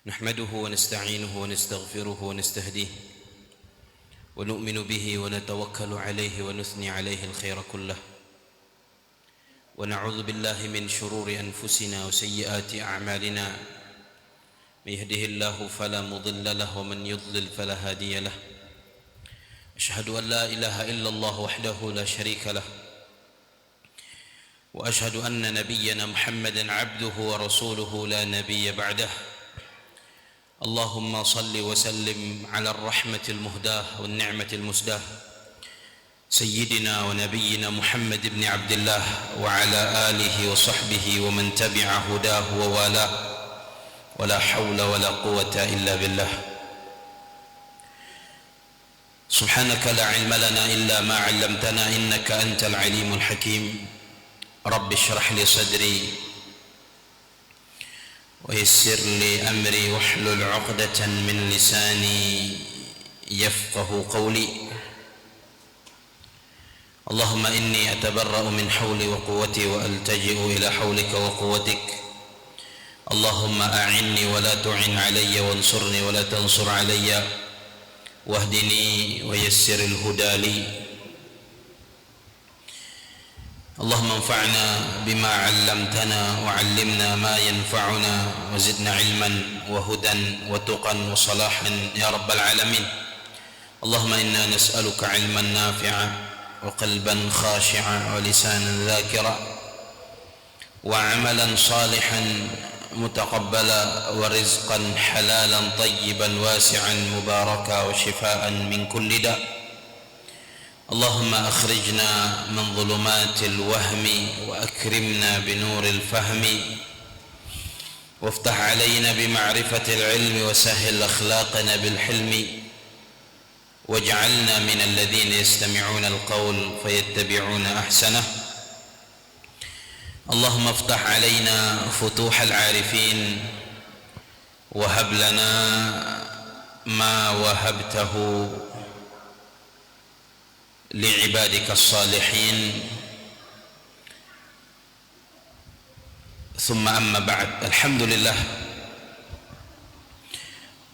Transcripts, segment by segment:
نحمده ونستعينه ونستغفره ونستهديه ونؤمن به ونتوكل عليه ونثني عليه الخير كله ونعوذ بالله من شرور أنفسنا وسيئات أعمالنا من يهده الله فلا مضل له ومن يضلل فلا هادي له أشهد أن لا إله إلا الله وحده لا شريك له وأشهد أن نبينا محمدا عبده ورسوله لا نبي بعده اللهم صل وسلم على الرحمة المهداة والنعمة المسداة سيدنا ونبينا محمد بن عبد الله وعلى آله وصحبه ومن تبع هداه ووالاه ولا حول ولا قوة إلا بالله سبحانك لا علم لنا إلا ما علمتنا إنك أنت العليم الحكيم رب اشرح لي صدري ويسر لي أمري واحلل عقدة من لساني يفقه قولي اللهم إني أتبرأ من حولي وقوتي وألتجئ إلى حولك وقوتك اللهم أعني ولا تعن علي وانصرني ولا تنصر علي واهدني ويسر الهدى لي اللهم انفعنا بما علمتنا وعلمنا ما ينفعنا وزدنا علما وهدى وتقا وصلاحا يا رب العالمين اللهم إنا نسألك علما نافعا وقلبا خاشعا ولسانا ذاكرا وعملا صالحا متقبلا ورزقا حلالا طيبا واسعا مباركا وشفاء من كل داء اللهم أخرجنا من ظلمات الوهم وأكرمنا بنور الفهم وافتح علينا بمعرفة العلم وسهل أخلاقنا بالحلم واجعلنا من الذين يستمعون القول فيتبعون أحسنه اللهم افتح علينا فتوح العارفين وهب لنا ما وهبته لعبادك الصالحين ثم أما بعد الحمد لله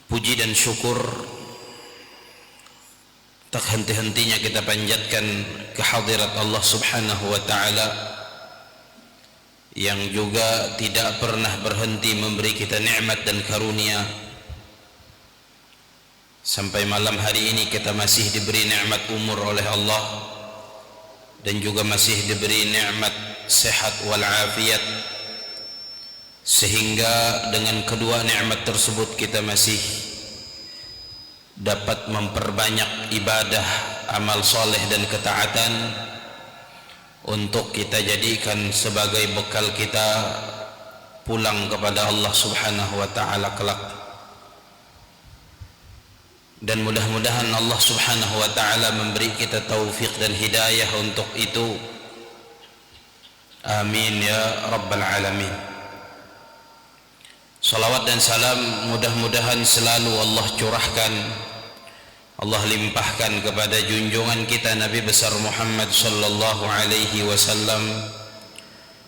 puji dan syukur tak henti-hentinya kita panjatkan kehadirat Allah subhanahu wa ta'ala yang juga tidak pernah berhenti memberi kita nikmat dan karunia sampai malam hari ini kita masih diberi nikmat umur oleh Allah dan juga masih diberi nikmat sehat walafiat sehingga dengan kedua nikmat tersebut kita masih dapat memperbanyak ibadah, amal soleh dan ketaatan untuk kita jadikan sebagai bekal kita pulang kepada Allah subhanahu wa ta'ala kelak. Dan mudah-mudahan Allah subhanahu wa ta'ala memberi kita taufik dan hidayah untuk itu. Amin ya rabbal alamin. Salawat dan salam mudah-mudahan selalu Allah curahkan, Allah limpahkan kepada junjungan kita Nabi besar Muhammad sallallahu alaihi wasallam,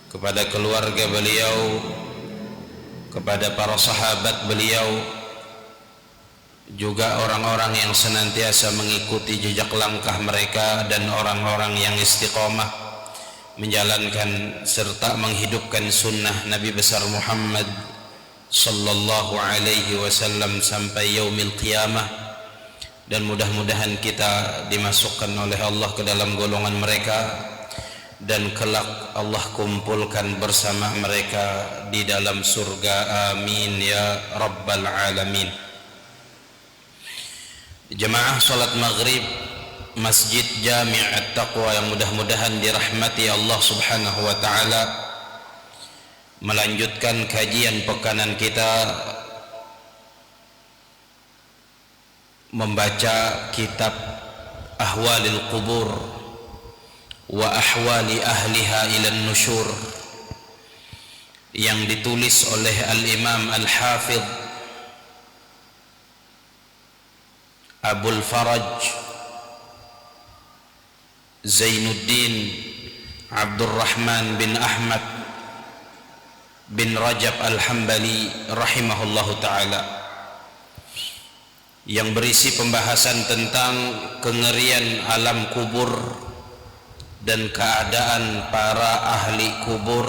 kepada keluarga beliau, kepada para sahabat beliau, juga orang-orang yang senantiasa mengikuti jejak langkah mereka dan orang-orang yang istiqomah menjalankan serta menghidupkan sunnah Nabi besar Muhammad sallallahu alaihi wasallam sampai yaumil qiyamah. Dan mudah-mudahan kita dimasukkan oleh Allah ke dalam golongan mereka dan kelak Allah kumpulkan bersama mereka di dalam surga. Amin ya rabbal alamin. Jemaah salat maghrib Masjid Jami' At-Taqwa yang mudah-mudahan dirahmati Allah subhanahu wa ta'ala, melanjutkan kajian pekanan kita membaca kitab Ahwalil Qubur wa Ahwali Ahliha ilan Nusyur yang ditulis oleh Al-Imam Al-Hafidh Abul Faraj Zainuddin Abdurrahman bin Ahmad bin Rajab Al-Hambali rahimahullahu ta'ala, yang berisi pembahasan tentang kengerian alam kubur dan keadaan para ahli kubur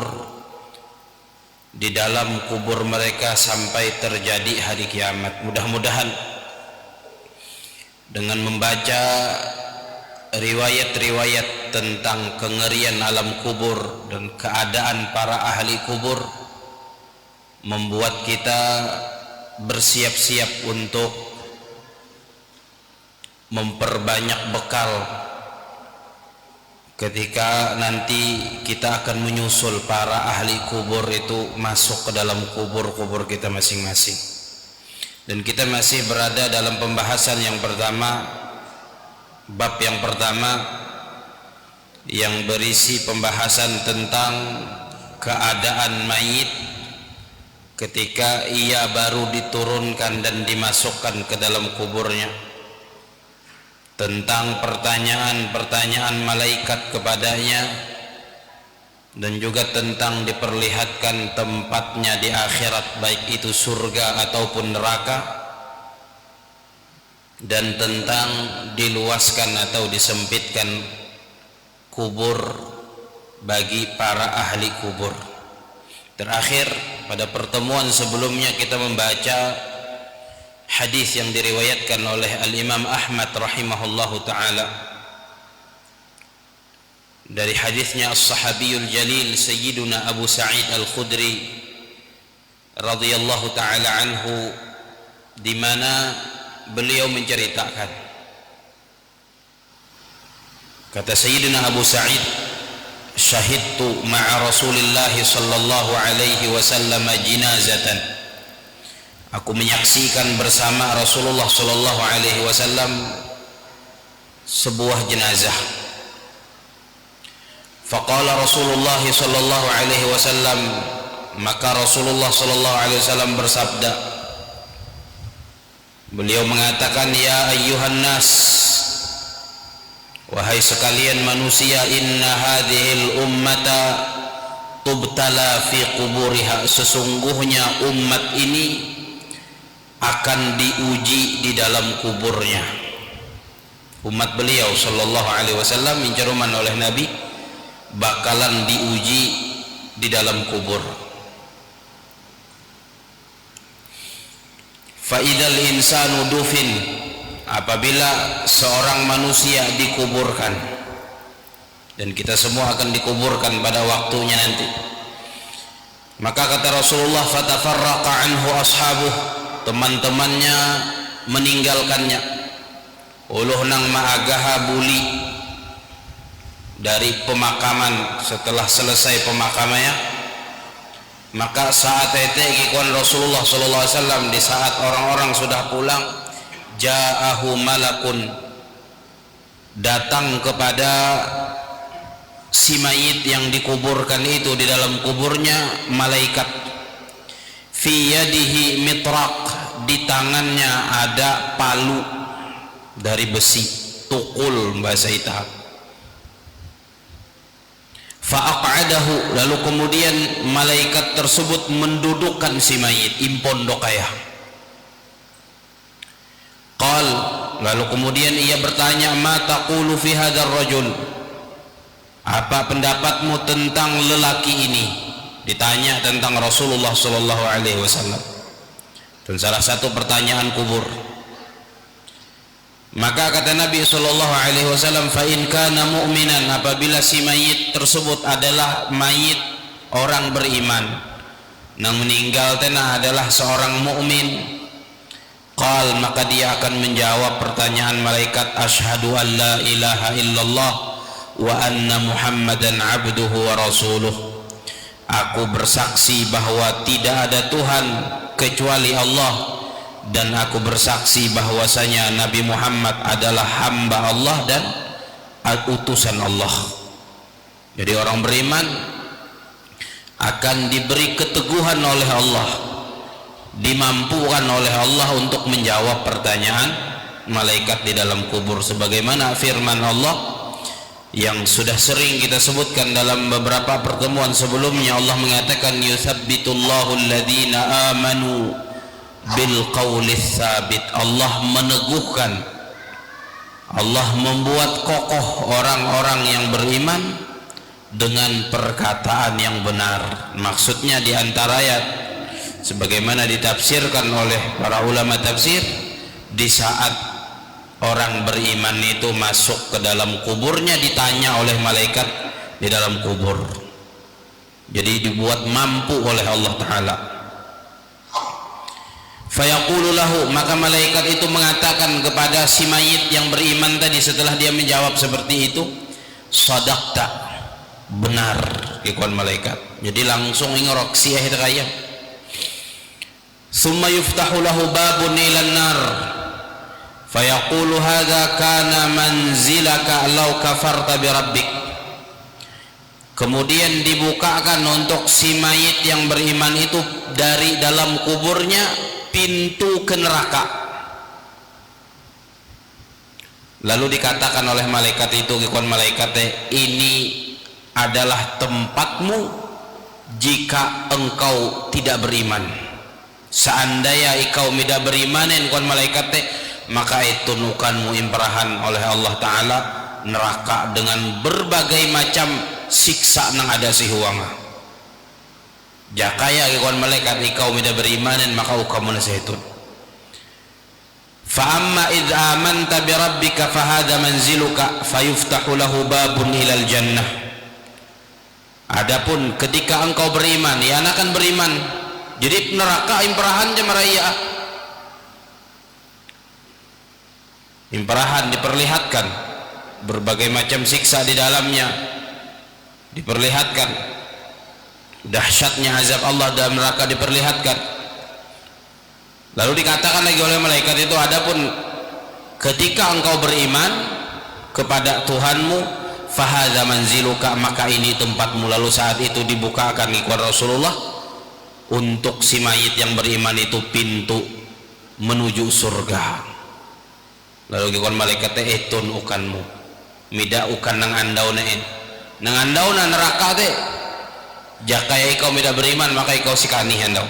di dalam kubur mereka sampai terjadi hari kiamat. Mudah-mudahan dengan membaca riwayat-riwayat tentang kengerian alam kubur dan keadaan para ahli kubur membuat kita bersiap-siap untuk memperbanyak bekal ketika nanti kita akan menyusul para ahli kubur itu masuk ke dalam kubur-kubur kita masing-masing. Dan kita masih berada dalam pembahasan yang pertama, bab yang pertama, yang berisi pembahasan tentang keadaan mayit ketika ia baru diturunkan dan dimasukkan ke dalam kuburnya, tentang pertanyaan-pertanyaan malaikat kepadanya, dan juga tentang diperlihatkan tempatnya di akhirat, baik itu surga ataupun neraka, dan tentang diluaskan atau disempitkan kubur bagi para ahli kubur. Terakhir, pada pertemuan sebelumnya kita membaca hadis yang diriwayatkan oleh Al-Imam Ahmad rahimahullahu ta'ala, dari hadisnya As-Sahabiyul Jalil Sayyiduna Abu Sa'id Al-Khudri radhiyallahu ta'ala anhu, di mana beliau menceritakan, kata Sayyidina Abu Sa'id, syahidtu ma'a Rasulillah sallallahu alaihi wasallam jinazatan, aku menyaksikan bersama Rasulullah sallallahu alaihi wasallam sebuah jenazah. Faqala Rasulullah sallallahu alaihi wasallam, maka Rasulullah sallallahu alaihi wasallam bersabda, beliau mengatakan, ya ayyuhan nas, wahai sekalian manusia, inna hadhil ummata tubtala fi quburiha, sesungguhnya umat ini akan diuji di dalam kuburnya. Umat beliau sallallahu alaihi wasallam incaruman oleh Nabi bakalan diuji di dalam kubur. Fa idzal insanu dufin, apabila seorang manusia dikuburkan, dan kita semua akan dikuburkan pada waktunya nanti, maka kata Rasulullah, fatafarraqa anhu ashabuh, teman-temannya meninggalkannya, uluh nang maagaha buli dari pemakaman. Setelah selesai pemakamannya, maka saat itu ikon Rasulullah sallallahu alaihi wasallam, di saat orang-orang sudah pulang, ja'ahu malakun, datang kepada si mayit yang dikuburkan itu di dalam kuburnya malaikat, fi yadihi mitraq, di tangannya ada palu dari besi, tukul bahasa Italia. Fa'aq'adahu, lalu kemudian malaikat tersebut mendudukkan si mayit, impondokaya. Qal, lalu kemudian ia bertanya, ma taqulu fi hadzal rajul, apa pendapatmu tentang lelaki ini? Ditanya tentang Rasulullah sallallahu alaihi wasallam, dan salah satu pertanyaan kubur. Maka kata Nabi sallallahu alaihi wasallam, fa in kana mu'minan, apabila si mayit tersebut adalah mayit orang beriman, nang meninggal tenah adalah seorang mukmin, qal, maka dia akan menjawab pertanyaan malaikat, asyhadu an la ilaha illallah wa anna muhammadan abduhu wa rasuluh, aku bersaksi bahwa tidak ada Tuhan kecuali Allah, dan aku bersaksi bahwasanya Nabi Muhammad adalah hamba Allah dan utusan Allah. Jadi orang beriman akan diberi keteguhan oleh Allah, dimampukan oleh Allah untuk menjawab pertanyaan malaikat di dalam kubur, sebagaimana firman Allah, yang sudah sering kita sebutkan dalam beberapa pertemuan sebelumnya. Allah mengatakan yuthabbitullahu alladhina amanu bil qawlis tsabit. Allah meneguhkan, Allah membuat kokoh orang-orang yang beriman dengan perkataan yang benar. Maksudnya di antara ayat sebagaimana ditafsirkan oleh para ulama tafsir, di saat orang beriman itu masuk ke dalam kuburnya ditanya oleh malaikat di dalam kubur, jadi dibuat mampu oleh Allah Ta'ala. Fayaqulu lahu, maka malaikat itu mengatakan kepada si mayit yang beriman tadi setelah dia menjawab seperti itu, sadaqta, benar, ikhwan malaikat. Jadi langsung ingorok siyah itu kaya. Summa yuftahu lahu babun ilan nar fayaqulu hadza kana manzilaka law kafarta bi rabbik. Kemudian dibukakan untuk si mayit yang beriman itu dari dalam kuburnya pintu ke neraka. Lalu dikatakan oleh malaikat itu, ikhwan malaikatnya, ini adalah tempatmu jika engkau tidak beriman. Seandainya engkau tidak beriman, ikhwan malaikatnya, maka itu nukanmu imperahan oleh Allah Ta'ala neraka dengan berbagai macam siksa nang ada si huanga. Jakaya ikhwan malaikat engkau tidak beriman, maka engkau menasihitun. Fa amma idh amanta bi rabbika fa hadha manziluka fayuftahu lahu babun ilal jannah. Adapun ketika engkau beriman, ya anak akan beriman, jadi neraka imperahan jamaraya, imperahan diperlihatkan berbagai macam siksa di dalamnya, diperlihatkan dahsyatnya azab Allah dalam neraka diperlihatkan. Lalu dikatakan lagi oleh malaikat itu, adapun ketika engkau beriman kepada Tuhanmu, fahadza manziluka, maka ini tempatmu. Lalu saat itu dibukakan kepada Rasulullah untuk si mayit yang beriman itu pintu menuju surga. Lalu kikon malaikat etun ukanmu mida ukan nang andauna neraka teh jakaya ikau mida beriman maka ikau sikani handau,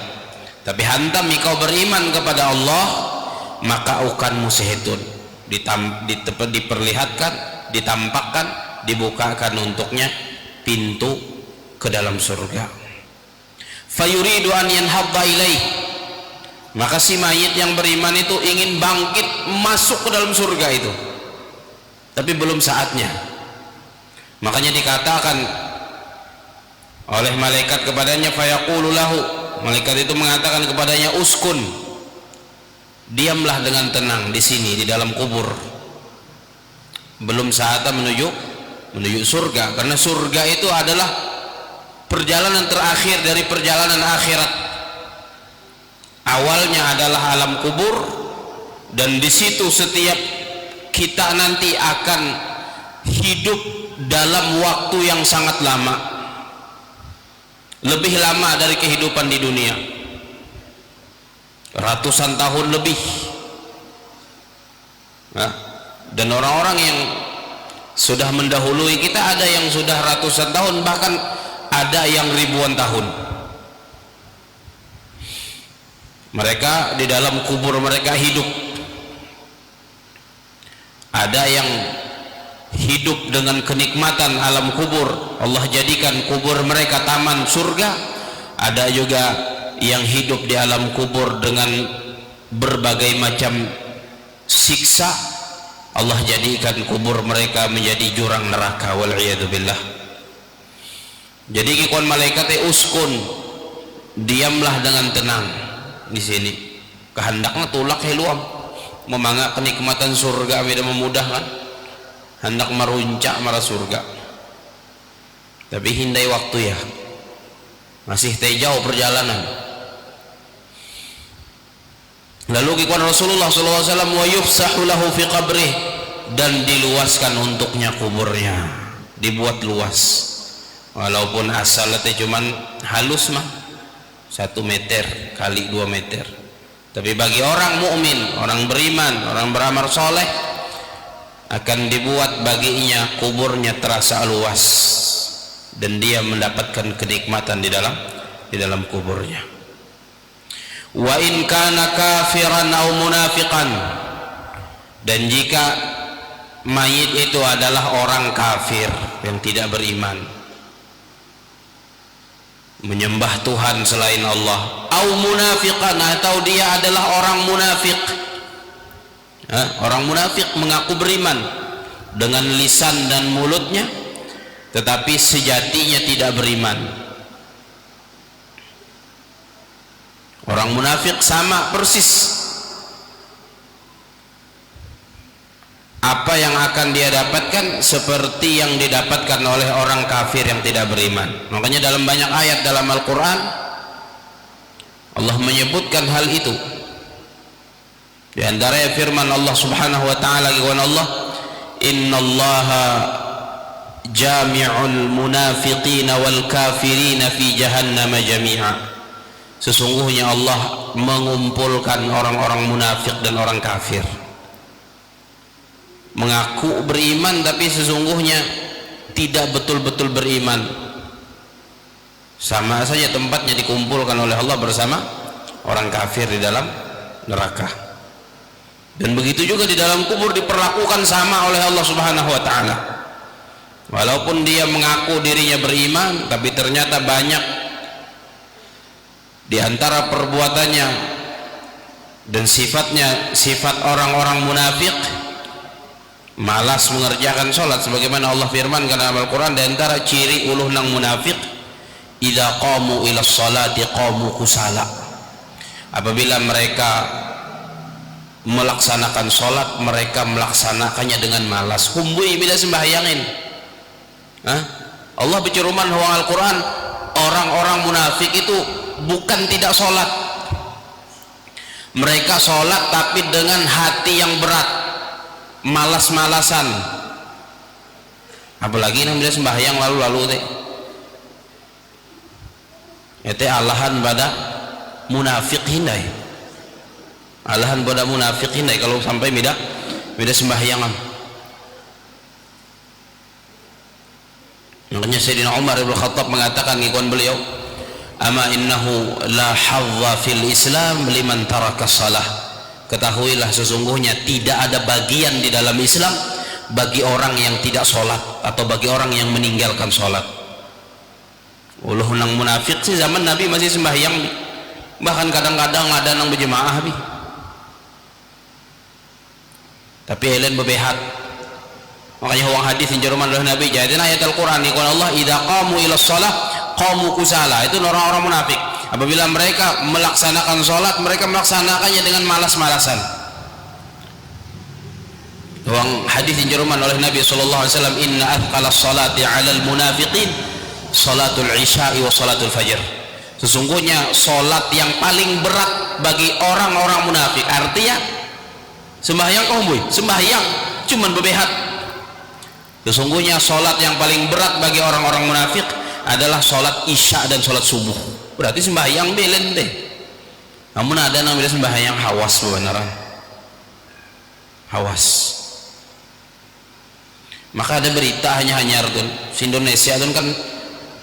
tapi hantam ikau beriman kepada Allah maka ukanmu sehetun diperlihatkan, ditampakkan, dibukakan untuknya pintu ke dalam surga. Fayuridu an yanhadda ilaih, maka si mayit yang beriman itu ingin bangkit masuk ke dalam surga itu, tapi belum saatnya. Makanya dikatakan oleh malaikat kepadanya, fayaqulu lahu, malaikat itu mengatakan kepadanya, uskun, diamlah dengan tenang di sini di dalam kubur, belum saatnya menuju surga, karena surga itu adalah perjalanan terakhir dari perjalanan akhirat. Awalnya adalah alam kubur, dan di situ setiap kita nanti akan hidup dalam waktu yang sangat lama, lebih lama dari kehidupan di dunia, ratusan tahun lebih. Nah, dan orang-orang yang sudah mendahului kita ada yang sudah ratusan tahun, bahkan ada yang ribuan tahun. Mereka di dalam kubur mereka hidup. Ada yang hidup dengan kenikmatan alam kubur, Allah jadikan kubur mereka taman surga. Ada juga yang hidup di alam kubur dengan berbagai macam siksa, Allah jadikan kubur mereka menjadi jurang neraka, wal'iyadzubillah. Jadi ikon malaikatnya uskun, diamlah dengan tenang di sini, kehendaknya tulak heluam memangga kenikmatan surga, tidak memudahkan, hendak meruncak marah surga, tapi hindai waktu ya, masih jauh perjalanan. Lalu kikuan Rasulullah SAW, wa yufsahu lahu fi qabrih, dan diluaskan untuknya kuburnya, dibuat luas, walaupun asalnya cuman halus mah 1 meter kali 2 meter, tapi bagi orang mukmin, orang beriman, orang beramal soleh, akan dibuat baginya kuburnya terasa luas dan dia mendapatkan kenikmatan di dalam kuburnya. Wa in kana kafiran aw munafiqan, dan jika mayit itu adalah orang kafir yang tidak beriman, menyembah Tuhan selain Allah, aw munafiqan, atau dia adalah orang munafik. Orang munafik mengaku beriman dengan lisan dan mulutnya, tetapi sejatinya tidak beriman. Orang munafik sama persis apa yang akan dia dapatkan seperti yang didapatkan oleh orang kafir yang tidak beriman. Makanya dalam banyak ayat dalam Al-Quran Allah menyebutkan hal itu. Di antaranya firman Allah Subhanahu wa taala, Allah, innallaha jami'ul munafiqina wal kafirina fi jahannam jami'a. Sesungguhnya Allah mengumpulkan orang-orang munafik dan orang kafir. Mengaku beriman tapi sesungguhnya tidak betul-betul beriman. Sama saja tempatnya dikumpulkan oleh Allah bersama orang kafir di dalam neraka. Dan begitu juga di dalam kubur diperlakukan sama oleh Allah Subhanahu wa taala. Walaupun dia mengaku dirinya beriman, tapi ternyata banyak di antara perbuatannya dan sifatnya sifat orang-orang munafik, malas mengerjakan sholat. Sebagaimana Allah firmankan dalam Al-Quran, di antara ciri uluh nang munafik, idza qamu ila sholati qamu kusala. Apabila mereka melaksanakan sholat, mereka melaksanakannya dengan malas. Humbui bila sembahyangin. Allah berfirman dalam Al-Quran, orang-orang munafik itu bukan tidak sholat, mereka sholat tapi dengan hati yang berat, malas-malasan. Apalagi namanya sembahyang lalu-lalu teh alahan pada munafik hindai. Alahan pada munafik hindai kalau sampai beda sembahyangan. Makanya Sayyidina Umar Ibn Khattab mengatakan, ikon beliau, ama innahu la hadza fil Islam liman taraka salah. Ketahuilah sesungguhnya tidak ada bagian di dalam Islam bagi orang yang tidak sholat atau bagi orang yang meninggalkan sholat. Uluh nang munafik sih zaman Nabi masih sembahyang, bahkan kadang-kadang ada nang berjemaah bi. Tapi helen bebehat. Makanya huang hadis yang jeruman oleh Nabi, jadi ayat Al-Quran ikon Allah, idza qamu ila shalah qamu kusala. Itu orang-orang munafik, apabila mereka melaksanakan sholat, mereka melaksanakannya dengan malas-malasan. Huang hadis yang jeruman oleh Nabi sallallahu alaihi wasallam, inna athqala sholati 'alal munafiqin sholatul isya'i wa sholatul fajr. Sesungguhnya sholat yang paling berat bagi orang-orang munafik, artinya sembahyang sembahyang cuman bebehat. Sesungguhnya sholat yang paling berat bagi orang-orang munafik adalah sholat isya dan sholat subuh. Berarti sembahyang belen deh. Namun ada namanya sembahyang hawas, beneran hawas. Maka ada berita hanya di Indonesia itu kan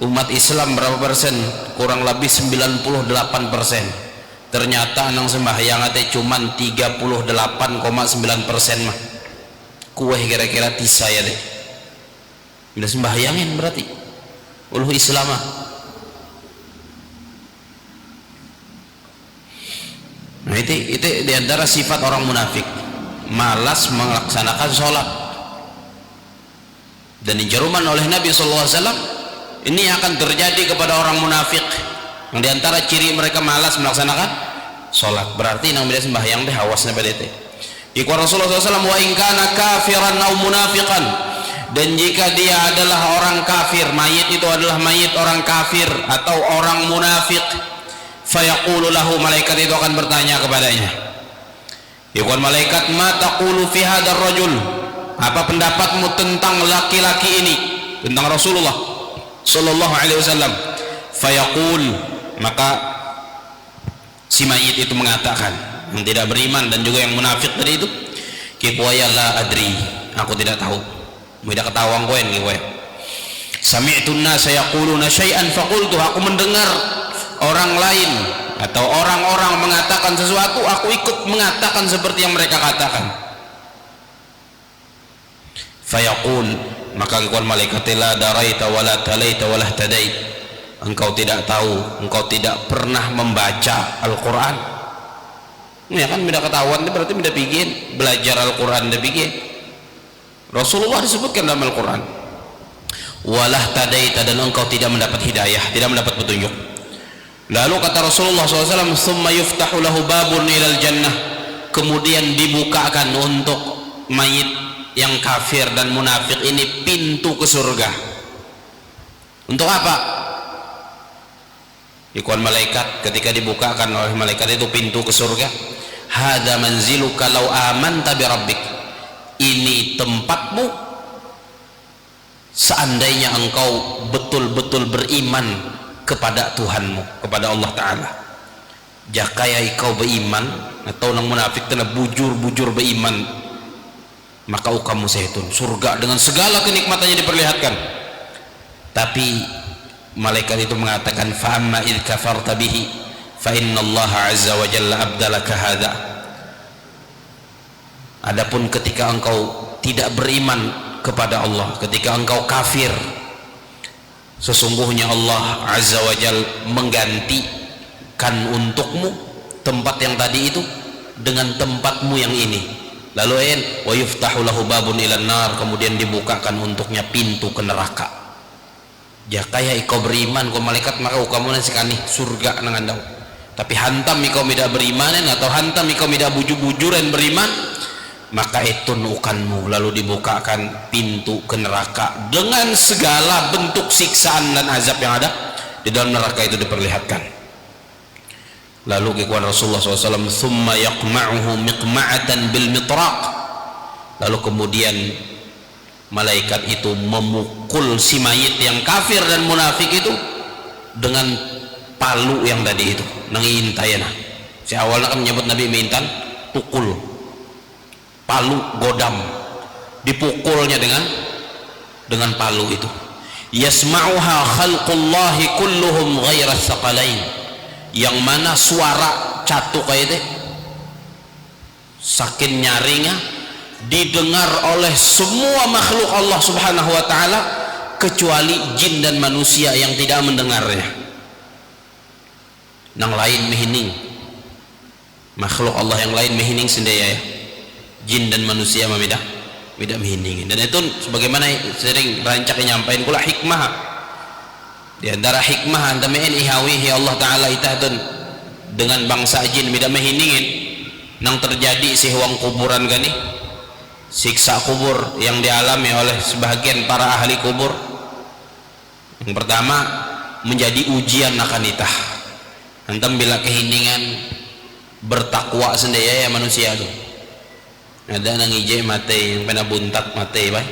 umat Islam berapa persen? Kurang lebih 98%. Ternyata nang sembahyang ate cuman 38,9% mah. Kue kira-kira tisa ya deh. Bila sembahyangin berarti uluh Islam. Nah itu diantara sifat orang munafik, malas melaksanakan sholat. Dan dijeruman oleh Nabi SAW, ini akan terjadi kepada orang munafik. Yang diantara ciri mereka malas melaksanakan sholat, berarti nang bila sembahyang deh hawasnya pada itu. Iku Rasulullah SAW, wa in kana kafiran au munafiqan, dan jika dia adalah orang kafir, mayit itu adalah mayit orang kafir atau orang munafik, fayaqulu lahu, malaikat itu akan bertanya kepadanya, iku malaikat, ma taqulu fi hadzal rajul, apa pendapatmu tentang laki-laki ini, tentang Rasulullah sallallahu alaihi wasallam? Fayaqul, maka si mayit itu mengatakan, yang tidak beriman dan juga yang munafik tadi itu, kiqwaya la adri, aku tidak tahu. Tidak ketawang kowe nggih. Sami'tu an-nasa yaquluna syai'an faqultu, aku mendengar orang lain atau orang-orang mengatakan sesuatu, aku ikut mengatakan seperti yang mereka katakan. Fayaqul, maka kekuatan malaikat, la daraita wala talaita wala tadait, engkau tidak tahu, engkau tidak pernah membaca Al-Quran. Ya kan, tidak ketahuan itu berarti tidak bikin belajar Al-Quran, tidak bikin. Rasulullah disebutkan dalam Al-Quran, walah tadaita, dan engkau tidak mendapat hidayah, tidak mendapat petunjuk. Lalu kata Rasulullah SAW, summa yuftahu lahu babun ilal jannah, kemudian dibukakan untuk mayit yang kafir dan munafik ini pintu ke surga. Untuk apa? Ikuan malaikat ketika dibukakan oleh malaikat itu pintu ke surga, hadza manziluka law amanta bi rabbik, ini tempatmu seandainya engkau betul-betul beriman kepada Tuhanmu, kepada Allah Ta'ala. Jakaya ikau beriman atau nang munafik telah bujur-bujur beriman, maka kamu sehetun surga dengan segala kenikmatannya diperlihatkan. Tapi malaikat itu mengatakan, fa amma id kafarta bihi fa inna Allah azza wa jalla abdalaka hadza. Adapun ketika engkau tidak beriman kepada Allah, ketika engkau kafir, sesungguhnya Allah azza wa jalla menggantikan untukmu tempat yang tadi itu dengan tempatmu yang ini. Lalu wa yuftahu lahu babun ilan nar, kemudian dibukakan untuknya pintu ke neraka. Jakaya ikau beriman kau malaikat, maka kamu nasikani surga nang andau. Tapi hantam ikau tidak berimanan atau hantam ikau tidak bujur-bujuran beriman, maka itu nukanmu, lalu dibukakan pintu ke neraka dengan segala bentuk siksaan dan azab yang ada di dalam neraka itu diperlihatkan. Lalu kekuatan Rasulullah SAW, thumma yaqma'uhu miqma'atan bil mitraq, lalu kemudian malaikat itu memukul si mayit yang kafir dan munafik itu dengan palu yang tadi itu nangintayana. Si awalnya kan menyebut Nabi mintan pukul, palu godam, dipukulnya dengan palu itu. Yasma'uha khalqullahi kulluhum ghaira tsaqalain, yang mana suara catuk kayak itu saking nyaringnya didengar oleh semua makhluk Allah Subhanahu wa ta'ala kecuali jin dan manusia yang tidak mendengarnya. Nang lain mehining, makhluk Allah yang lain mehining sendiri ya, jin dan manusia tidak mehining. Dan itu sebagaimana sering rancak nyampain kula hikmah, di antara hikmah antamein ihawihi Allah Ta'ala itadun dengan bangsa jin tidak mehiningin nang terjadi sihwang kuburan gani, siksa kubur yang dialami oleh sebagian para ahli kubur. Yang pertama, menjadi ujian akan itah antam bila kehiningan bertakwa sendiri ya manusia tu. Ada nang ije mate yang pernah buntak mate bay,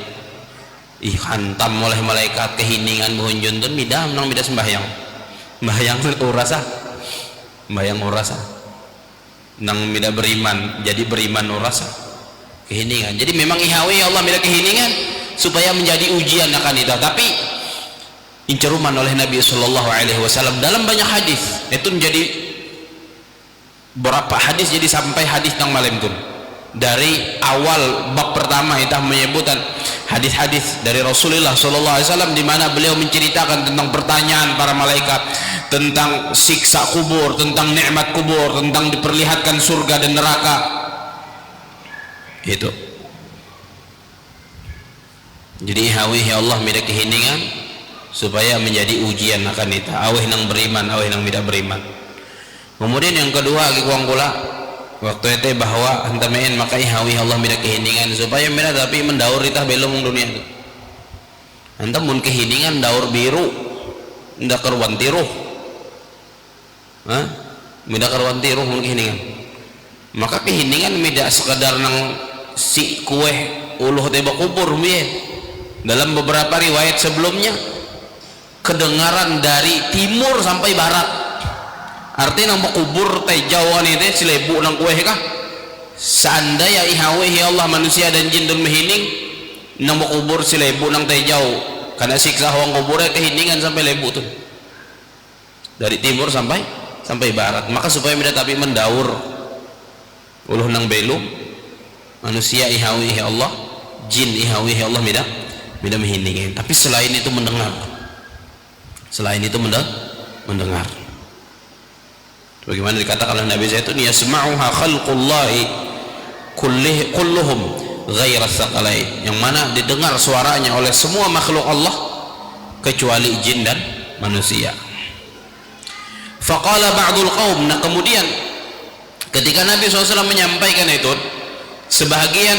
hantam oleh malaikat kehiningan buhunjun tun midam nang mida sembahyang urasa sembahyang urasa nang mida beriman jadi beriman urasa kehiningan. Jadi memang ihawi Allah mida kehiningan supaya menjadi ujian akan itu. Tapi inceruman oleh Nabi Sallallahu Alaihi Wasallam dalam banyak hadis itu menjadi berapa hadis, jadi sampai hadis nang malam tun dari awal bab pertama itu menyebutkan hadis-hadis dari Rasulullah SAW di mana beliau menceritakan tentang pertanyaan para malaikat, tentang siksa kubur, tentang nikmat kubur, tentang diperlihatkan surga dan neraka. Itu. Jadi hawihi Allah mida kehiningan supaya menjadi ujian akan itu. Awih nang beriman, awih nang tidak beriman. Kemudian yang kedua gikuang kula waktu itu bahwa hantamein maka ihawi Allah mida kehiningan supaya mida tapi mendaur itah belum dunia itu. Antam mun kehiningan daur biru ndak kerwan tiruh, mida kerwan tiruh mun kehiningan. Maka kehiningan mida sekadar nang si kue uluh teba kubur biye. Dalam beberapa riwayat sebelumnya kedengaran dari timur sampai barat. Artinya nang kubur teh jauhan itu silebu nang kue kah? Seandainya ihawihi Allah manusia dan jin dun mehining nang mau kubur si lebu nang teh jauh karena siksa hawang kuburnya kehiningan sampai lebu tuh dari timur sampai barat. Maka supaya tidak tapi mendaur uluh nang belu manusia ihawi Allah, jin ihawi Allah tidak mehindingin. Tapi selain itu mendengar, mendengar. Bagaimana dikatakan oleh Nabi Zaitun, yasma'uha khalqullahi kulluhum ghaira tsaqalain, yang mana didengar suaranya oleh semua makhluk Allah kecuali jin dan manusia. Faqala ba'dul qaum, nah kemudian ketika Nabi SAW menyampaikan itu, sebagian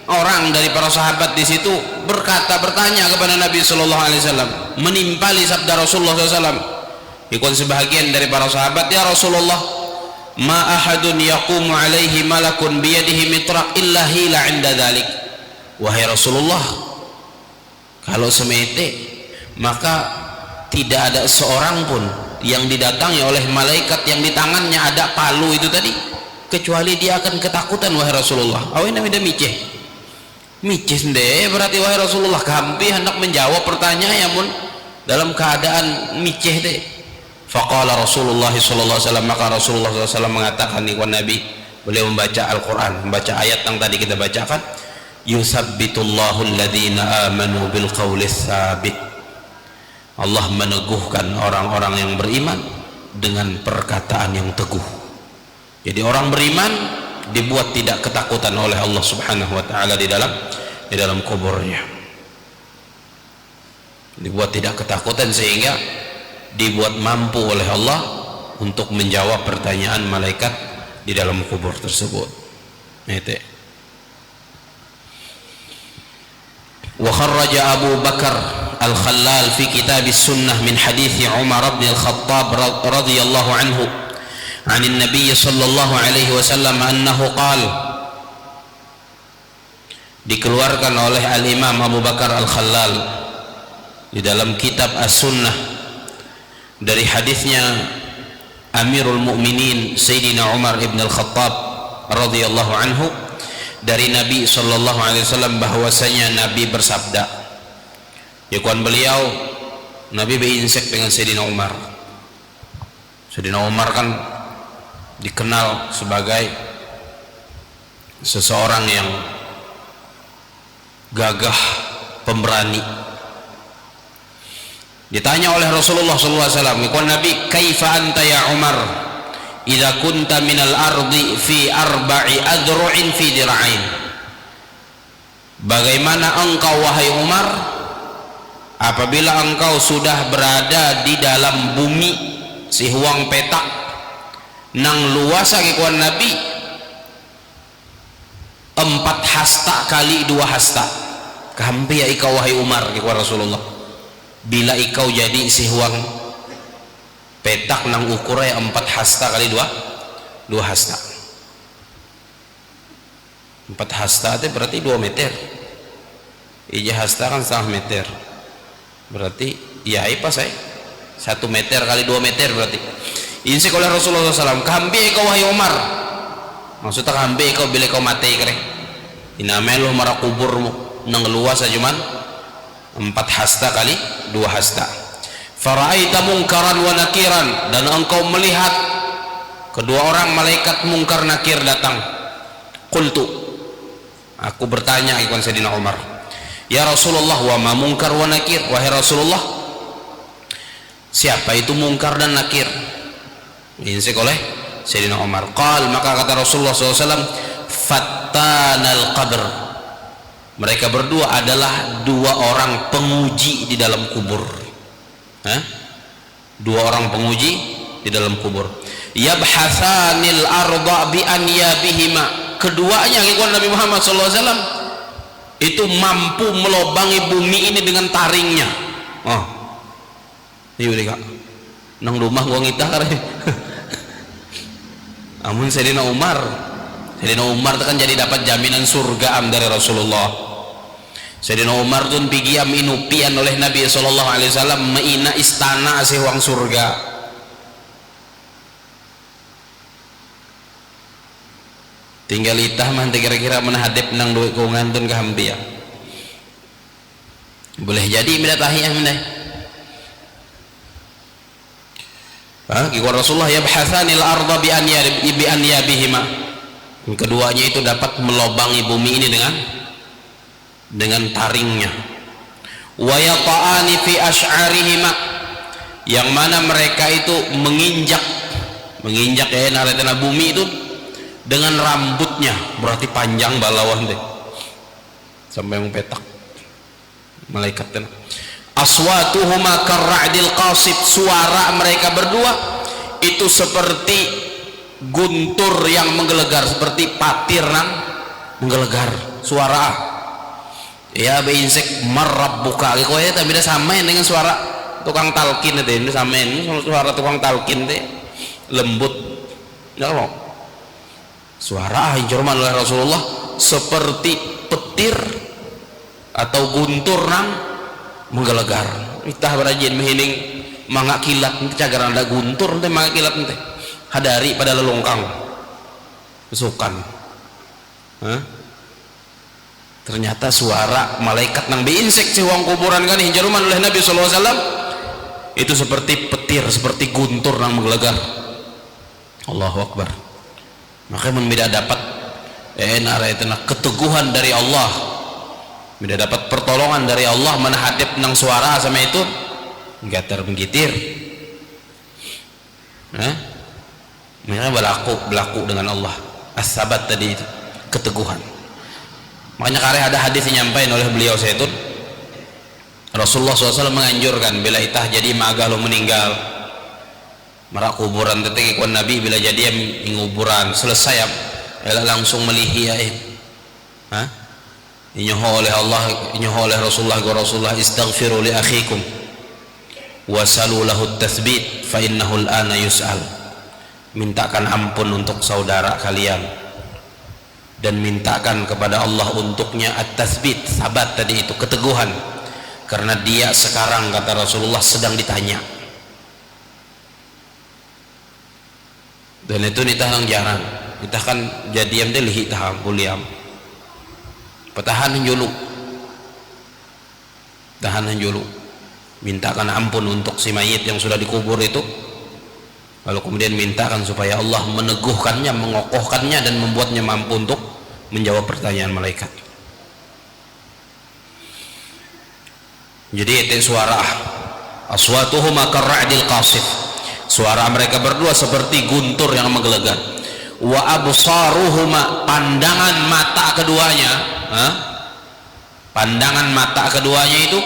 orang dari para sahabat di situ bertanya kepada Nabi SAW, menimpali sabda Rasulullah SAW. Ikut sebagian dari para sahabat, ya Rasulullah, ma ahadun yaqumu alaihi malakun biyadihi mitraq illa hila inda dhalik. Wahai Rasulullah, kalau semete maka tidak ada seorang pun yang didatangi oleh malaikat yang di tangannya ada palu itu tadi, kecuali dia akan ketakutan. Wahai Rasulullah, awe namanya miceh sendiri berarti wahai Rasulullah, kami hendak menjawab pertanyaan yang dalam keadaan miceh deh. Faqala Rasulullah sallallahu alaihi wasallam, maka Rasulullah SAW mengatakan kepada Nabi, beliau membaca Al-Quran, membaca ayat yang tadi kita bacakan, yusabbitullahu alladhina amanu bil qawli tsabit. Allah meneguhkan orang-orang yang beriman dengan perkataan yang teguh. Jadi orang beriman dibuat tidak ketakutan oleh Allah Subhanahu wa taala di dalam kuburnya. Dibuat tidak ketakutan sehingga dibuat mampu oleh Allah untuk menjawab pertanyaan malaikat di dalam kubur tersebut. Itu. Wa kharraja Abu Bakar Al-Khallal fi kitab as-sunnah min hadits Umar bin Al-Khattab radhiyallahu anhu عن النبي صلى الله عليه وسلم أنه قال, dikeluarkan oleh Al-Imam Abu Bakar Al-Khallal di dalam kitab As-Sunnah dari hadisnya Amirul Mukminin Sayyidina Umar ibn Al-Khattab radhiyallahu anhu dari Nabi sallallahu alaihi wasallam bahwasanya Nabi bersabda, yakuan beliau Nabi berinsek dengan Sayyidina Umar. Sayyidina Umar kan dikenal sebagai seseorang yang gagah, pemberani. Ditanya oleh Rasulullah SAW, ikut Nabi, kaifa anta ya Umar idza kunta minal ardi fi arba'i adru'in fi dira'ain. Bagaimana engkau wahai Umar apabila engkau sudah berada di dalam bumi sihuang petak nang luasa ikuan Nabi 4 hasta kali 2 hasta. Kampi ya ikau wahai Umar ikuan Rasulullah, bila ikau jadi sihuang petak nang ukurnya 4 hasta kali 2 hasta. 4 hasta itu berarti 2 meter. Ija hasta kan 1/2 meter. Berarti ya apa saya 1 meter kali 2 meter berarti. Insik oleh Rasulullah SAW, kambi kau wahai Umar, maksudnya kambi kau bila kau mati kere inamelu marah kuburmu nang luas cuman 4 hasta kali 2 hasta. Fara'aita mungkaran wa nakiran, dan engkau melihat kedua orang malaikat mungkar nakir datang. Qultu, aku bertanya ikon Sayyidina Umar, ya Rasulullah, wa ma mungkar wa nakir, wahai Rasulullah, siapa itu mungkar dan nakir? Insik oleh Sayyidina Umar. Qal, maka kata Rasulullah SAW, fattanal qabr, mereka berdua adalah 2 orang penguji di dalam kubur. 2 orang penguji di dalam kubur. Yabhathanil arda bi anyabihima, keduanya ikut Nabi Muhammad SAW itu mampu melobangi bumi ini dengan taringnya. Oh, ini udah kak nang rumah gua ngitah kare. Amun Sayyidina Umar itu kan jadi dapat jaminan surga dari Rasulullah. Sayyidina Umar tuh pigiam inupian oleh Nabi SAW meina istana sewang surga. Tinggal itah mah kira-kira menghadap nang duit kungantun ke hampia. boleh jadi midatahi yang meneh kiko Rasulullah yabhathanil arda bi anyabihima. Keduanya itu dapat melobangi bumi ini dengan taringnya. Wa yata'ani fi asy'arihima, yang mana mereka itu menginjak ya naretena bumi itu dengan rambutnya, berarti panjang balawan deh sampai mempetak malaikat ten. Aswatuhuma karra'dil qasib, suara mereka berdua itu seperti guntur yang menggelegar, seperti patir nang menggelegar suara ya beinsek marabbuka kowe tak beda samain dengan suara tukang talkin itu samain suara tukang talkin teh lembut ya loh suara injurman oleh Rasulullah seperti petir atau guntur nang menggelegar. Itah berajin mehining mangga kilat cagaran ada guntur teh mangga kilat teh hadari pada lelongkang besukan ternyata suara malaikat nang beinsek cewang kuburan kan hinjaruman oleh Nabi sallallahu alaihi wasallam itu seperti petir, seperti guntur nang menggelegar. Allahu akbar. Maka membeda dapat keteguhan dari Allah, beda dapat pertolongan dari Allah menghadap nang suara sama itu gatar menggitir. Mereka berlaku dengan Allah. As-sabat tadi itu keteguhan. Makanya kare ada hadis yang nyampaikan oleh beliau Sayyidun Rasulullah SAW menganjurkan bila itah jadi maga lo meninggal marak kuburan teteh ikon Nabi bila jadi nguburan selesai langsung melihiain inyoho oleh Allah inyoho oleh Rasulullah istaghfiru li akhikum wasalu lahu tathbit fa innahu al-ana yus'al. Mintakan ampun untuk saudara kalian dan mintakan kepada Allah untuknya at-tathbit, sabat tadi itu keteguhan, karena dia sekarang kata Rasulullah sedang ditanya. Dan itu nitah yang jarang, kita kan jadiam deh lihi taham buliam petahan julu tahan julu mintakan ampun untuk si mayit yang sudah dikubur itu, lalu kemudian mintakan supaya Allah meneguhkannya, mengokohkannya dan membuatnya mampu untuk menjawab pertanyaan malaikat. Jadi itu suara aswatuhuma karra'dil qasif, suara mereka berdua seperti guntur yang menggelegar. Wa absaruhuma, pandangan mata keduanya pandangan mata keduanya itu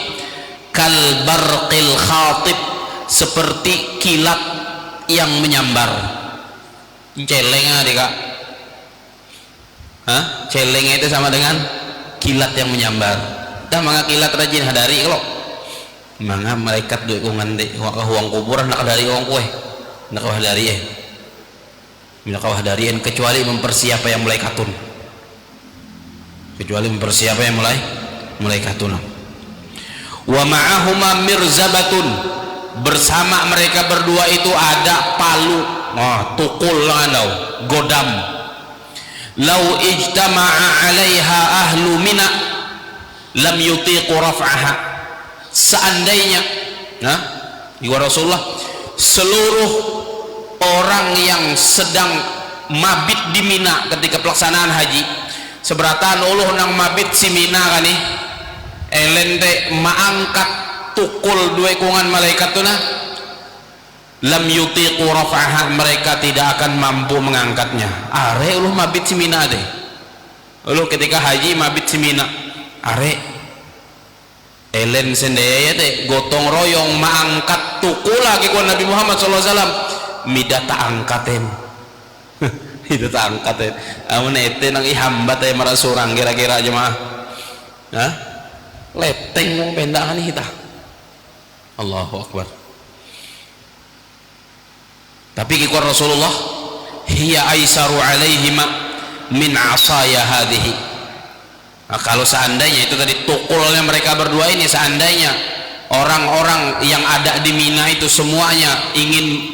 kal barqil khatib, seperti kilat yang menyambar. Celeng adik kak, celeng itu sama dengan kilat yang menyambar. Dah mangga kilat rajin hadari kalau mangga malaikat duit kungan dek huang kuburan nak dari uang kue nak hadari nak hadarian kecuali mempersiap yang mulai katun, kecuali mempersiap yang mulai katun. Wa ma'ahuma mirzabatun, bersama mereka berdua itu ada palu, tukul landau, godam. Lau ijtama'a 'alaiha ahlu Mina lam yutiqu raf'aha. Seandainya ya Rasulullah, seluruh orang yang sedang mabit di Mina ketika pelaksanaan haji, seberatan uluh nang mabit si Mina kan nih elente maangkat tukul dua kungan malaikat tu lam yutiqu raf'aha, mereka tidak akan mampu mengangkatnya. Are uluh mabit si Mina deh, uluh ketika haji mabit si Mina are elen sendiri deh gotong royong maangkat tukul lagi kuan Nabi Muhammad SAW mida tak angkaten itu tak angkaten amun ete nang ihambat ay marasurang kira-kira jemaah leteng mong pendakan kita. Allahu Akbar. Tapi kikuan Rasulullah hiya aisaru alaihima min asaya hadhihi. Kalau seandainya itu tadi tukulnya mereka berdua ini, seandainya orang-orang yang ada di Mina itu semuanya ingin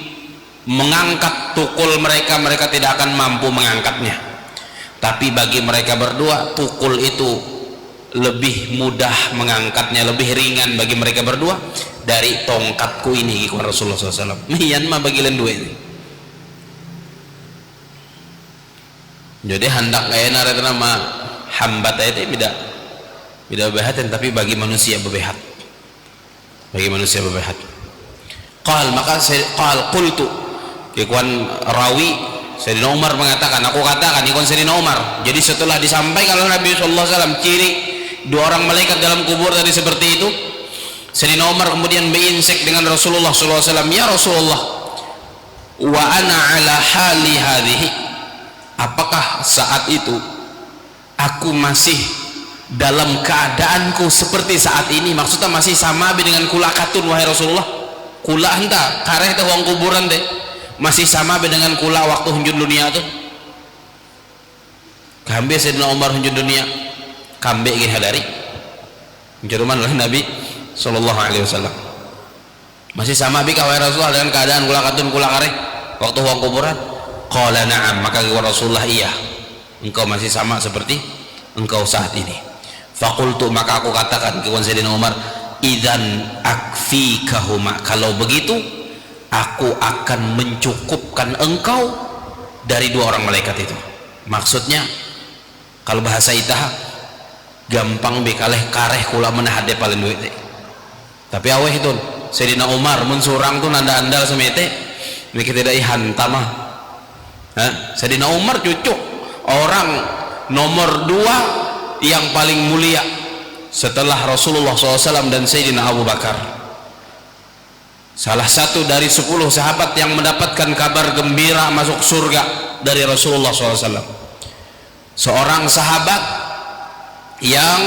mengangkat tukul mereka, mereka tidak akan mampu mengangkatnya. Tapi bagi mereka berdua tukul itu lebih mudah mengangkatnya, lebih ringan bagi mereka berdua dari tongkatku ini, kata Rasulullah SAW. Mian mah bagilan dua ini. Jadi hendak kaya nareta nama hambat itu tidak bebahatin, tapi bagi manusia bebehat, bagi manusia bebehat. Maka qultu, ikuan rawi Sayyidina Umar mengatakan, aku katakan ikuan Sayyidina Umar. Jadi setelah disampaikan oleh Nabi SAW ciri dua orang malaikat dalam kubur tadi seperti itu, Sayyidina Umar kemudian berinsek dengan Rasulullah SAW, ya Rasulullah, wa ana ala hali hadhihi, apakah saat itu aku masih dalam keadaanku seperti saat ini? Maksudnya masih sama dengan kula katun, wahai Rasulullah. Kula henta kareh teh uang kuburan teh masih sama dengan kula waktu hunjun dunia tuh. Kambe Sayyidina Umar hunjun dunia, kambe ingin hadari menjeruman oleh Nabi Sallallahu Alaihi Wasallam. Masih sama bika wahai Rasulullah dengan keadaan kula katun kula kareh waktu uang kuburan? Qala na'am, maka Rasulullah iya, engkau masih sama seperti engkau saat ini. Faqultu, maka aku katakan kepada Sayyidina Umar, idzan akfikahuma, kalau begitu aku akan mencukupkan engkau dari dua orang malaikat itu. Maksudnya kalau bahasa itah gampang bekaleh kareh kula menahade paling duit. Tapi aweh itu Sayyidina Umar mun surang tuh nanda andal semete mikir tidak ihantam mah. Sayyidina Umar cucuk orang nomor 2 yang paling mulia setelah Rasulullah SAW dan Sayyidina Abu Bakar. Salah satu dari 10 sahabat yang mendapatkan kabar gembira masuk surga dari Rasulullah SAW. Seorang sahabat yang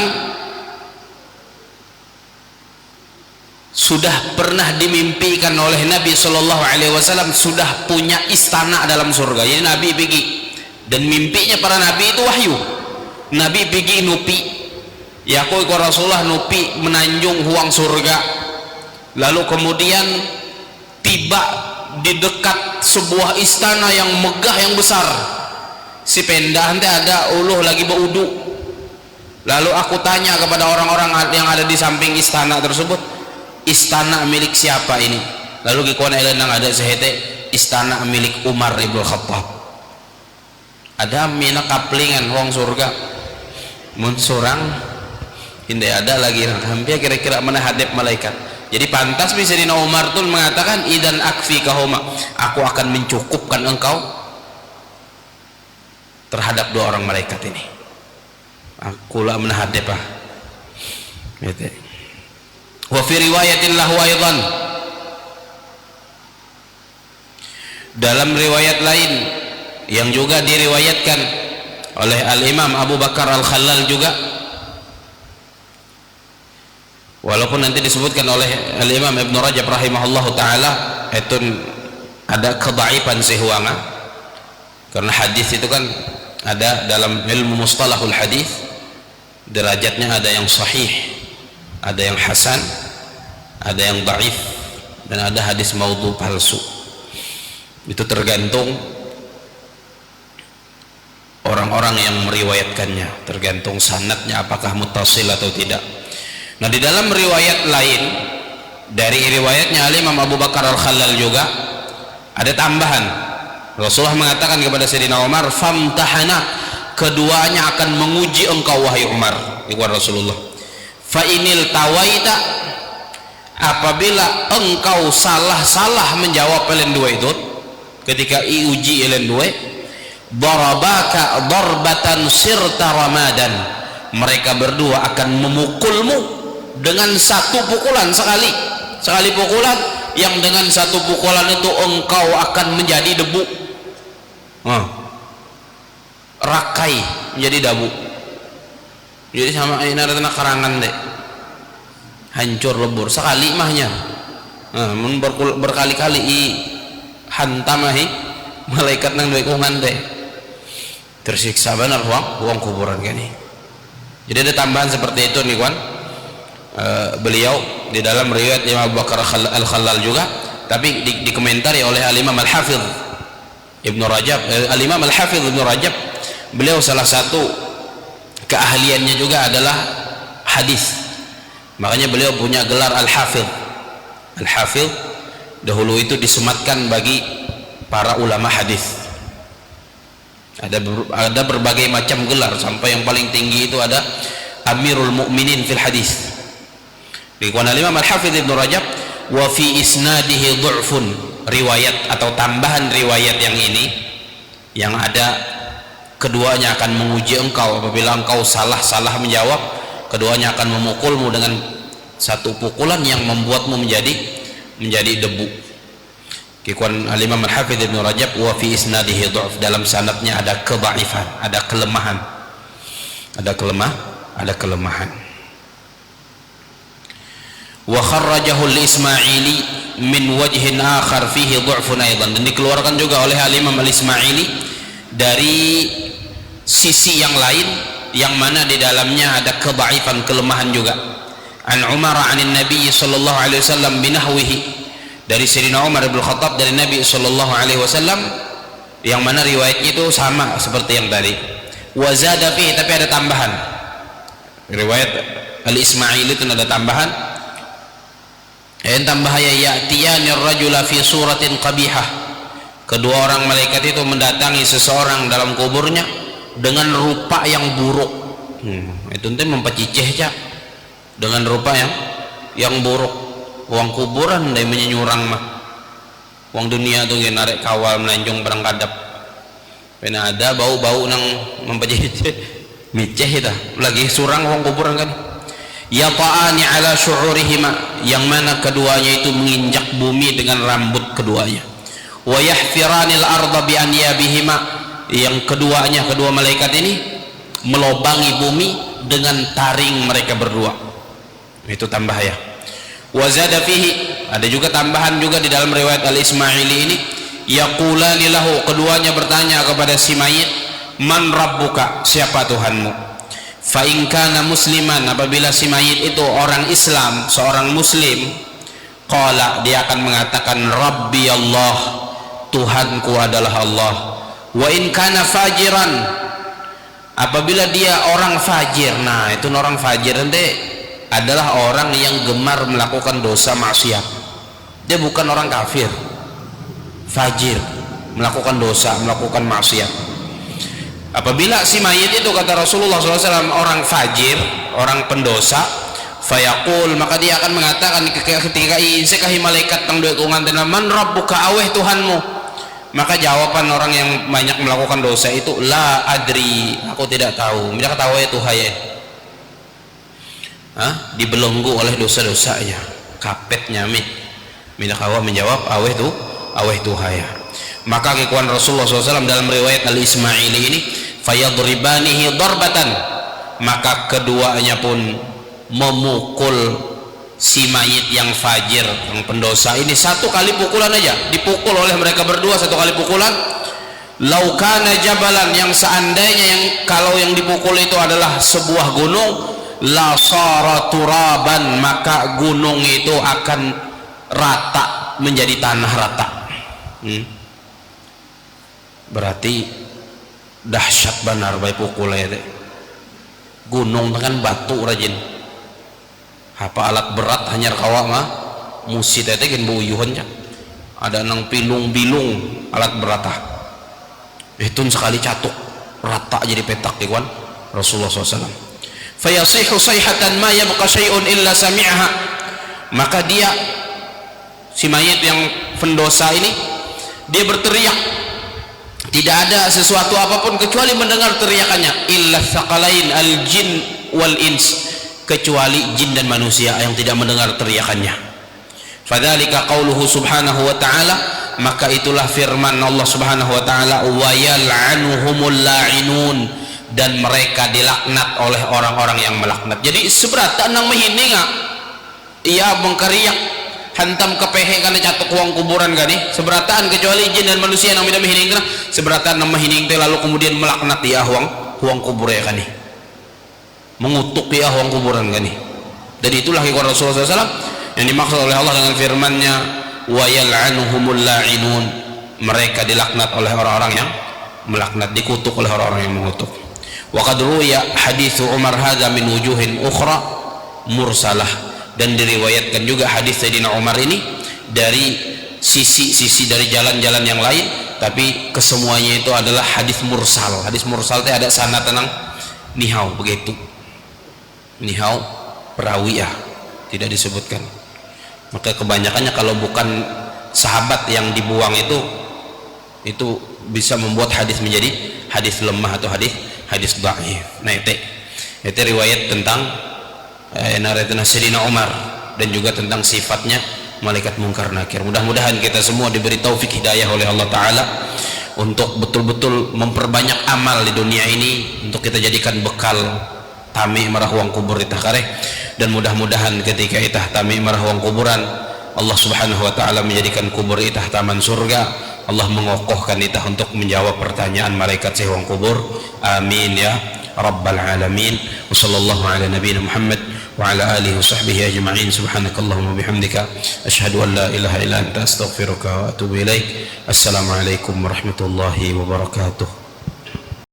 sudah pernah dimimpikan oleh Nabi Sallallahu Alaihi Wasallam sudah punya istana dalam surga. Jadi Nabi pergi, dan mimpinya para Nabi itu wahyu. Nabi pergi nupi, ya kau Rasulullah nupi menanjung huang surga. Lalu kemudian tiba di dekat sebuah istana yang megah yang besar. Si pendah nanti ada uluh lagi berudu. Lalu aku tanya kepada orang-orang yang ada di samping istana tersebut, istana milik siapa ini? Lalu kikuan elenang ada sehete, istana milik Umar ibn Khattab. Ada mina kaplingan huang surga. Mun surang hindi ada lagi, hampir kira-kira mana hadap malaikat. Jadi pantas bisa Sayyidina Umar tuh mengatakan idan akfikahuma, aku akan mencukupkan engkau terhadap dua orang malaikat ini. Aku lah menahadap ah. Gitu. Wa fi riwayatin lahu aidan, dalam riwayat lain yang juga diriwayatkan oleh Al-Imam Abu Bakar Al-Khallal juga, walaupun nanti disebutkan oleh Al-Imam Ibn Rajab rahimahullahu ta'ala itu ada kedhaifan sehuanga, karena hadis itu kan ada dalam ilmu mustalahul hadis derajatnya, ada yang sahih, ada yang hasan, ada yang dhaif, dan ada hadis maudhu palsu. Itu tergantung orang-orang yang meriwayatkannya, tergantung sanadnya apakah muttasil atau tidak. Nah, di dalam riwayat lain dari riwayatnya Al-Imam Abu Bakar Al-Khallal juga ada tambahan. Rasulullah mengatakan kepada Sayyidina Umar, famtahana, keduanya akan menguji engkau wahai Umar. Itu Rasulullah. Fa inil tawaita, apabila engkau salah menjawab elen dua itu, ketika iuji elen dua, darabaka darbatan sirta ramadan, mereka berdua akan memukulmu dengan satu pukulan, sekali pukulan, yang dengan satu pukulan itu engkau akan menjadi debu, rakai menjadi debu. Jadi sama ini ada karangan deh, hancur lebur sekali mahnya. Berkali-kali hantamahi malaikat nang dua kungan deh, tersiksa benar uang kuburan kan ini. Jadi ada tambahan seperti itu nih kawan. Beliau di dalam riwayat Imam Abu Bakar Al-Khallal juga, tapi dikomentari oleh Al-Imam Al-Hafidh Ibn Rajab. Al-Imam Al-Hafidh Ibn Rajab, beliau salah satu keahliannya juga adalah hadis. Makanya beliau punya gelar Al-Hafidh. Al-Hafidh dahulu itu disematkan bagi para ulama hadis. Ada berbagai macam gelar, sampai yang paling tinggi itu ada Amirul Mukminin fil Hadis. Dikatakan Imam Al-Hafidh Ibnu Rajab, wa fi isnadihi dhu'fun, riwayat atau tambahan riwayat yang ini yang ada keduanya akan menguji engkau. Apabila engkau salah menjawab, keduanya akan memukulmu dengan satu pukulan yang membuatmu menjadi debu. Kikuan Al-Imam Al-Hafidh Ibnu Rajab, wa fi isnadihi dhu'f, dalam sanadnya ada kedhaifan, ada kelemahan. Wa kharrajahu al-Ismaili min wajhin akhar fihi dhu'fun aidan, dan dikeluarkan juga oleh Al-Imam Al-Ismaili dari sisi yang lain yang mana di dalamnya ada kedhaifan, kelemahan juga. An Umar anin Nabi sallallahu alaihi wasallam binahwihi, dari Sayyidina Umar bin Khattab dari Nabi sallallahu alaihi wasallam, yang mana riwayatnya itu sama seperti yang tadi. Wa zada fihi, tapi ada tambahan. Riwayat Al-Ismaili itu ada tambahan. Yang tambahnya ya'tiyani ar-rajula fi suratin qabihah, kedua orang malaikat itu mendatangi seseorang dalam kuburnya dengan rupa yang buruk. Itu nanti mempecicih aja dengan rupa yang buruk. Uang kuburan dari menyurang mah, uang dunia tuh gini narik kawal melanjung perang kadap, pernah ada bau nang mempecicih miceh itu lagi surang uang kuburan kan. Yata'ani ala syu'urihima, yang mana keduanya itu menginjak bumi dengan rambut keduanya. Wa yahfiranil arda bi anyabihima, yang kedua malaikat ini melobangi bumi dengan taring mereka berdua. Itu tambah ya. Wa zada fihi, ada juga tambahan juga di dalam riwayat Al-Ismaili ini, yaqulani lahu, keduanya bertanya kepada si mayit, man rabbuka, siapa Tuhanmu? Fa in kana musliman, apabila si mayit itu orang Islam, seorang muslim, qala, dia akan mengatakan rabbi Allah, Tuhanku adalah Allah. Wa in kana fajiran, apabila dia orang fajir, nah itu orang fajir nanti adalah orang yang gemar melakukan dosa maksiat. Dia bukan orang kafir, fajir, melakukan dosa, melakukan maksiat. Apabila si mayit itu, kata Rasulullah SAW, orang fajir, orang pendosa, fayaqul, maka dia akan mengatakan ketika isekahi malaikat tang dua kungan man rabbuka, aweh Tuhanmu. Maka jawaban orang yang banyak melakukan dosa itu, la adri, aku tidak tahu. Mereka tahu ya Tuhaya, dibelenggu oleh dosa-dosanya, kapet nyamit. Mereka menjawab aweh Tuhaya. Maka kekuatan Rasulullah SAW dalam riwayat Al-Ismaili ini, fayadribanihi darbatan, maka keduanya pun memukul si mayit yang fajir, yang pendosa ini satu kali pukulan aja, dipukul oleh mereka berdua satu kali pukulan. Laukana jabalan, yang seandainya kalau yang dipukul itu adalah sebuah gunung, la sara turaban, maka gunung itu akan rata, menjadi tanah rata. Berarti dahsyat benar bae pukulnya teh. Gunung dengan batu rajin, apa alat berat hanya kawa mah musi teh gen buyuhan nya, ada nang pilung-bilung alat berat itu sekali catuk rata jadi petak kawan Rasulullah SAW. Fayasihu sayhatan ma yabqa syai'un illa sami'aha, maka dia si mayit yang pendosa ini dia berteriak, tidak ada sesuatu apapun kecuali mendengar teriakannya, illa tsaqalain al-jin wal ins, kecuali jin dan manusia yang tidak mendengar teriakannya. Fadzalika qauluhu subhanahu wa ta'ala, maka itulah firman Allah subhanahu wa ta'ala, wa yal'anuhumul la'inun, dan mereka dilaknat oleh orang-orang yang melaknat. Jadi seberatan nang mahininga ia mengkariak hantam kepehe karena catuk uang kuburan gani seberatan, kecuali jin dan manusia yang tidak mahining kena seberatan nama mahining teh, lalu kemudian melaknat dia uang kubur ya kani, mengutuk dia uang kuburan gani. Dan itulah kekuatan Rasulullah SAW yang dimaksud oleh Allah dengan firman-Nya, wa yal'anuhumul la'inun, mereka dilaknat oleh orang-orang yang melaknat, dikutuk oleh orang-orang yang mengutuk. Wa qad ruya hadits Umar hadza min wujuhin ukhra, mursalah. Dan diriwayatkan juga hadis Sayyidina Umar ini dari sisi dari jalan-jalan yang lain, tapi kesemuanya itu adalah hadis mursal. Hadis mursal itu ada sanad tenang nihau, begitu nihau perawiyah, tidak disebutkan. Maka kebanyakannya kalau bukan sahabat yang dibuang itu bisa membuat hadis menjadi hadis lemah atau hadis dhaif. Nah itu riwayat tentang naratna Sayyidina Umar dan juga tentang sifatnya malaikat mungkar nakir. Mudah-mudahan kita semua diberi taufik hidayah oleh Allah Ta'ala untuk betul-betul memperbanyak amal di dunia ini, untuk kita jadikan bekal tami marah uang kubur itah kareh. Dan mudah-mudahan ketika itah tami marah uang kuburan, Allah Subhanahu wa Ta'ala menjadikan kubur itah taman surga. Allah mengokohkan itah untuk menjawab pertanyaan malaikat sehwang kubur. Amin ya rabbal alamin. Wa sallallahu ala nabiyina Muhammad wa ala alihi wa sahbihi ajma'in. Subhanakallahumma bihamdika asyhadu an la ilaha illa anta astaghfiruka wa atubu ilaik. Assalamualaikum warahmatullahi wabarakatuh.